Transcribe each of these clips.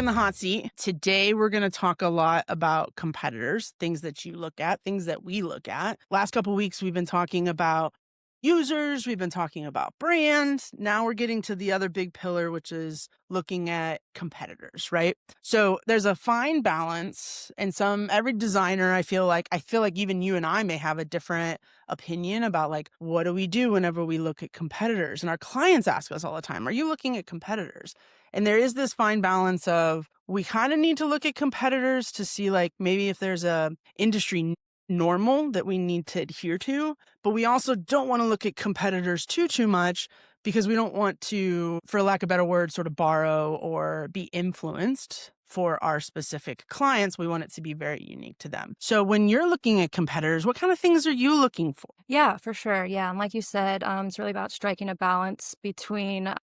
the hot seat. Today, we're going to talk a lot about competitors, things that you look at, things that we look at. Last couple of weeks, we've been talking about users, we've been talking about brands. Now we're getting to the other big pillar, which is looking at competitors, right? So there's a fine balance, and every designer, I feel like even you and I may have a different opinion about like, what do we do whenever we look at competitors? And our clients ask us all the time, are you looking at competitors? And there is this fine balance of we kind of need to look at competitors to see like maybe if there's a industry normal that we need to adhere to, but we also don't want to look at competitors too much because we don't want to, for lack of a better word, sort of borrow or be influenced for our specific clients. We want it to be very unique to them. So when you're looking at competitors, what kind of things are you looking for? Yeah, for sure. Yeah. And like you said, it's really about striking a balance between,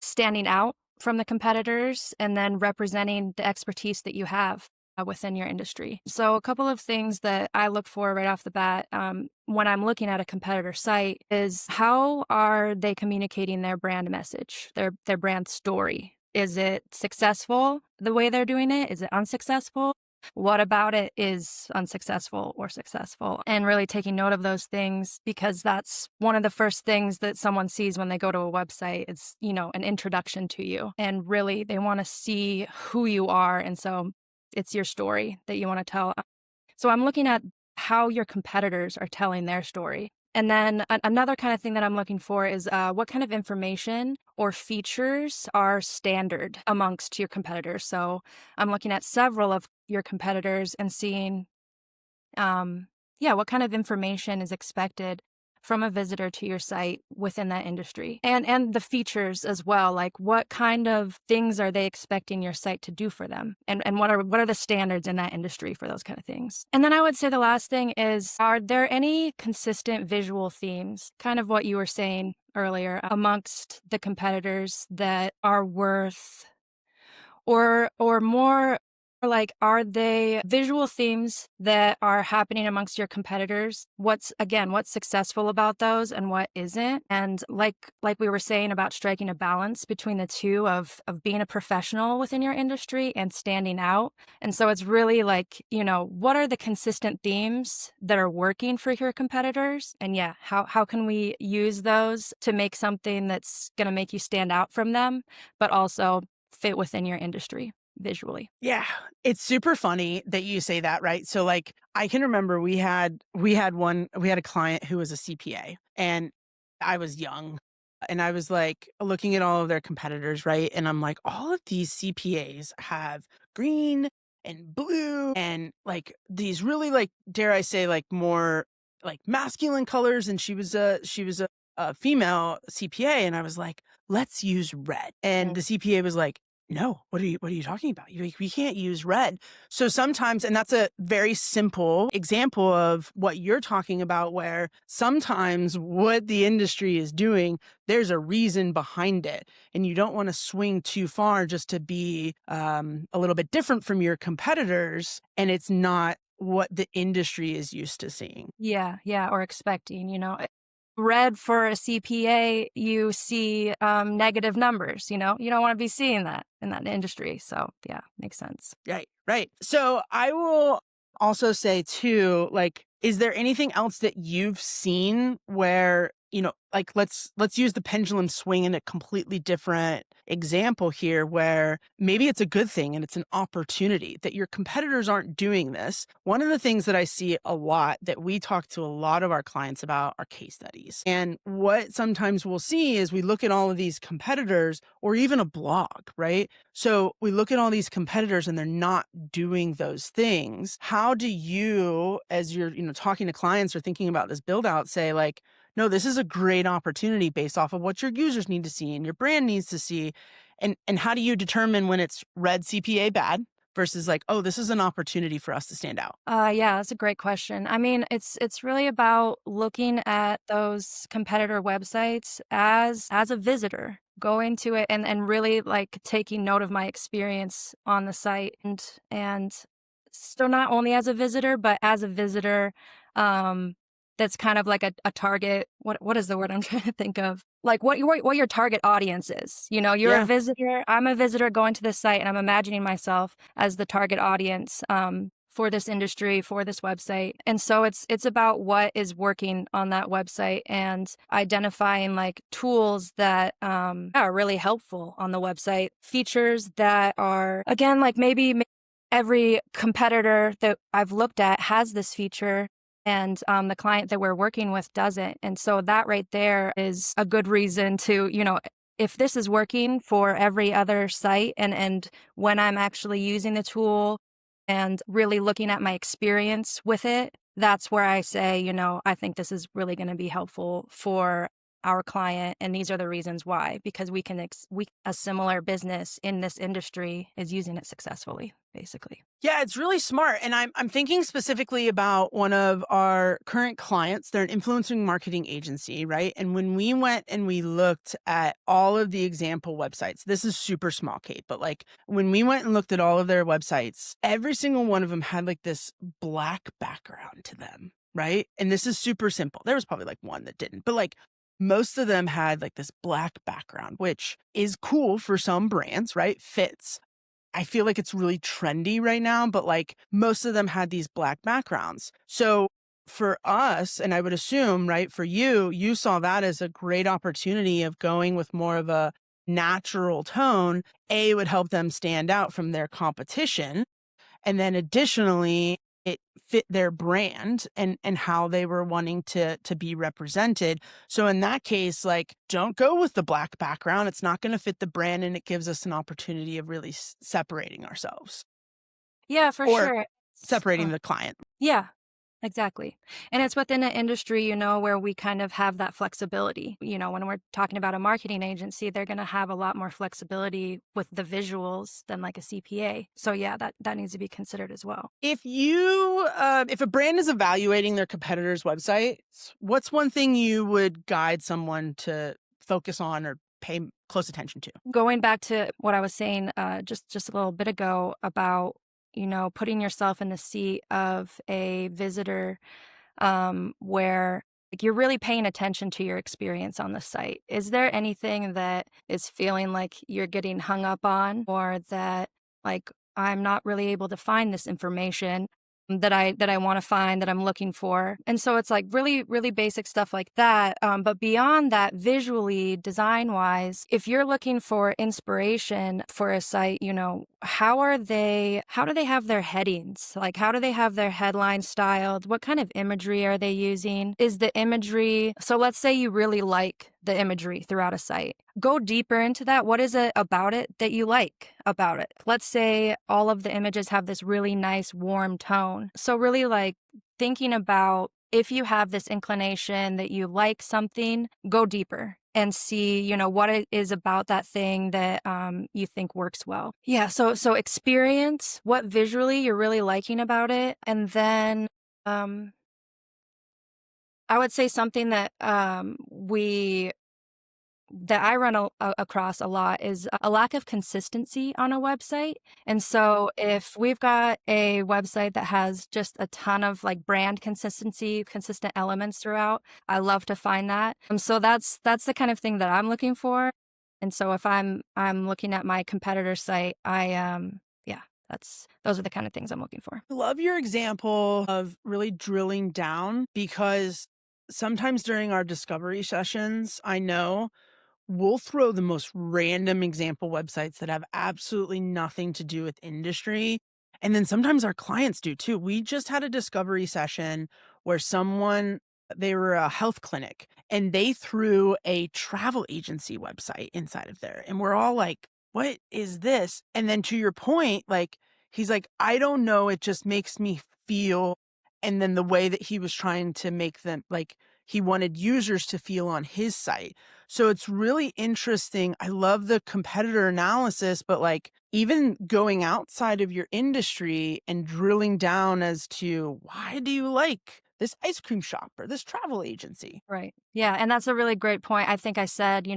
standing out from the competitors and then representing the expertise that you have within your industry. So, a couple of things that I look for right off the bat when I'm looking at a competitor site is how are they communicating their brand message, their brand story? Is it successful the way they're doing it? Is it unsuccessful? What about it is unsuccessful or successful? And really taking note of those things because that's one of the first things that someone sees when they go to a website. It's, an introduction to you. And really, they want to see who you are. And so it's your story that you want to tell. So I'm looking at how your competitors are telling their story. And then another kind of thing that I'm looking for is what kind of information or features are standard amongst your competitors. So I'm looking at several of your competitors and seeing, what kind of information is expected from a visitor to your site within that industry, and the features as well. Like what kind of things are they expecting your site to do for them, and what are the standards in that industry for those kind of things. And then I would say the last thing is, are there any consistent visual themes, kind of what you were saying earlier, amongst the competitors that are worth or more like, are they visual themes that are happening amongst your competitors? What's successful about those and what isn't? And like we were saying about striking a balance between the two of being a professional within your industry and standing out. And so it's really like, what are the consistent themes that are working for your competitors? And yeah, how can we use those to make something that's going to make you stand out from them, but also fit within your industry visually? Yeah, it's super funny that you say that, right? So like I can remember we had a client who was a CPA, and I was young, and I was like looking at all of their competitors, right? And I'm like, all of these CPAs have green and blue and like these really, like, dare I say, like more like masculine colors, and she was a female CPA, and I was like, let's use red. And the CPA was like, no, what are you talking about? We can't use red. So sometimes, and that's a very simple example of what you're talking about, where sometimes what the industry is doing, there's a reason behind it. And you don't want to swing too far just to be a little bit different from your competitors. And it's not what the industry is used to seeing. Yeah, or expecting, red for a CPA, you see negative numbers, you don't want to be seeing that in that industry. So yeah, makes sense. Right, right. So I will also say too, like, is there anything else that you've seen where, like let's use the pendulum swing in a completely different example here, where maybe it's a good thing and it's an opportunity that your competitors aren't doing this. One of the things that I see a lot that we talk to a lot of our clients about are case studies. And what sometimes we'll see is we look at all of these competitors or even a blog, right? So we look at all these competitors and they're not doing those things. How do you, as you're, talking to clients or thinking about this build out, say like, no, this is a great opportunity based off of what your users need to see and your brand needs to see. And how do you determine when it's red CPA bad versus like, oh, this is an opportunity for us to stand out? Yeah, that's a great question. I mean, it's really about looking at those competitor websites as a visitor, going to it and really like taking note of my experience on the site, and so not only as a visitor, but as a visitor, um that's kind of like a target what is the word I'm trying to think of? Like, what your target audience is, you know, you're a Yeah. visitor, I'm a visitor going to this site, and I'm imagining myself as the target audience, for this industry, for this website, and so it's about what is working on that website and identifying, like, tools that, are really helpful on the website, features that are, again, like, maybe every competitor that I've looked at has this feature and the client that we're working with doesn't. And so that right there is a good reason to, you know, if this is working for every other site and when I'm actually using the tool and really looking at my experience with it, that's where I say, you know, I think this is really going to be helpful for our client and these are the reasons why because we can we a similar business in this industry is using it successfully basically. Yeah, it's really smart. And I'm thinking specifically about one of our current clients. They're an influencing marketing agency, right? And when we went and we looked at all of the example websites, this is super small, Kate, but like when we went and looked at all of their websites, every single one of them had like this black background to them, right? And this is super simple. There was probably like one that didn't, but like most of them had like this black background, which is cool for some brands, right? Fits. I feel like it's really trendy right now, but like most of them had these black backgrounds. So for us, and I would assume, right, for you, you saw that as a great opportunity of going with more of a natural tone. A would help them stand out from their competition. And then additionally, it fit their brand and how they were wanting to be represented. So in that case, like don't go with the black background. It's not going to fit the brand and it gives us an opportunity of really separating ourselves Yeah, for or sure. separating the client. Yeah, exactly. And it's within an industry, you know, where we kind of have that flexibility. You know, when we're talking about a marketing agency, they're going to have a lot more flexibility with the visuals than like a CPA. So yeah, that needs to be considered as well. If a brand is evaluating their competitors' websites, what's one thing you would guide someone to focus on or pay close attention to? Going back to what I was saying just a little bit ago about, you know, putting yourself in the seat of a visitor where like, you're really paying attention to your experience on the site. Is there anything that is feeling like you're getting hung up on or that like I'm not really able to find this information that I want to find that I'm looking for. And so it's like really basic stuff like that. But beyond that, visually, design wise, if you're looking for inspiration for a site, you know, how do they have their headings? Like, how do they have their headlines styled? What kind of imagery are they using? Is the imagery, so let's say you really like the imagery throughout a site. Go deeper into that. What is it about it that you like about it? Let's say all of the images have this really nice warm tone. So really like thinking about if you have this inclination that you like something, go deeper and see, you know, what it is about that thing that you think works well. Yeah, so experience what visually you're really liking about it, and then um, I would say something that that I run across a lot is a lack of consistency on a website. And so if we've got a website that has just a ton of like brand consistency, consistent elements throughout, I love to find that. So that's the kind of thing that I'm looking for. And so if I'm looking at my competitor site, yeah, that's those are the kind of things I'm looking for. I love your example of really drilling down because sometimes during our discovery sessions, I know we'll throw the most random example websites that have absolutely nothing to do with industry. And then sometimes our clients do too. We just had a discovery session where they were a health clinic and they threw a travel agency website inside of there. And we're all like, what is this? And then to your point, like, he's like, I don't know. It just makes me feel. And then the way that he was trying to make them like, he wanted users to feel on his site. So it's really interesting. I love the competitor analysis, but like even going outside of your industry and drilling down as to why do you like this ice cream shop or this travel agency. Right. Yeah, and that's a really great point. I think I said,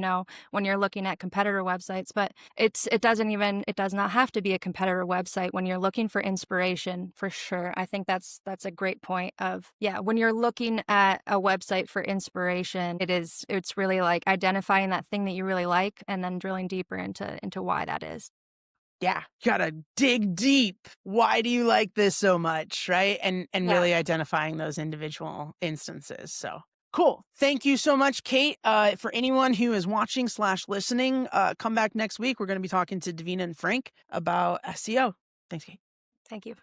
when you're looking at competitor websites, but it does not have to be a competitor website when you're looking for inspiration, for sure. I think that's a great point of, yeah, when you're looking at a website for inspiration, it's really like identifying that thing that you really like and then drilling deeper into why that is. Yeah, gotta dig deep. Why do you like this so much, right? And Yeah. really identifying those individual instances. So cool. Thank you so much, Kate. For anyone who is watching slash listening, come back next week. We're going to be talking to Davina and Frank about SEO. Thanks, Kate. Thank you.